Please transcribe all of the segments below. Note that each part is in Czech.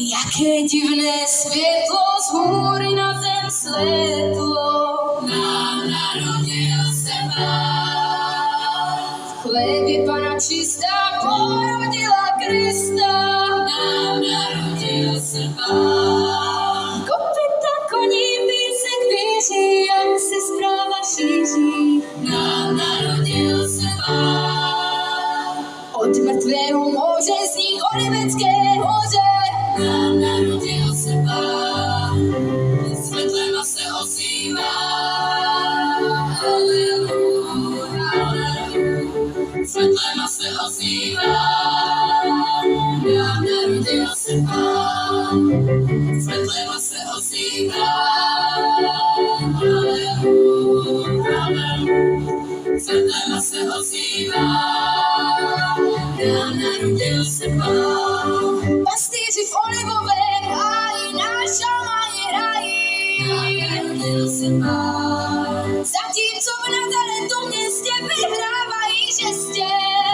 Jaké divné svietlo z hôry na zem svetlo. Nám narodil sa Pán. V chlebe Pana čistá porodila Krista. Nám narodil sa Pán. Kopyta koní písek běží, jak se správa šíří. Nám narodil sa Pán. Od mŕtvého môže zní o nebeské hoře. Nám narodil sa Pán, svetlé se ozývá. Aleluja, aleluja, svetlé se ozývá. Nám narodil sa Pán, svetlé se ozývá. Aleluja, aleluja, svetlé se ozývá. Nám narodil sa Pán. Pastýři v olivovém háji, náša mají rají. Nám narodil sa Pán. Zatímco v Nazaretu městě vyhrávají žestě.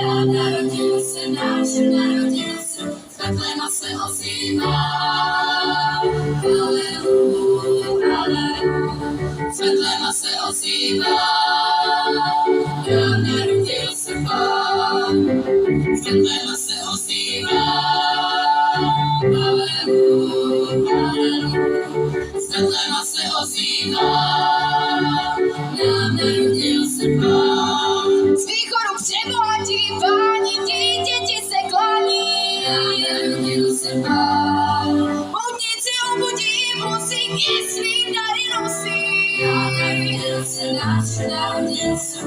Nám narodil sa, náš narodil sa, svetlema se ozývá. Aleluja, aleluja, svetlema se ozývá. Nám narodil sa Pán, svetlema se ozývá. Aleluja, svetlema se ozývá. Nám narodil sa Pán. Z východu přebohatí páni, dítěti se klaní. Nám narodil sa Pán. Poutníci obudí muziky, svým dary nosí. Nám narodil sa, náš narodil sa.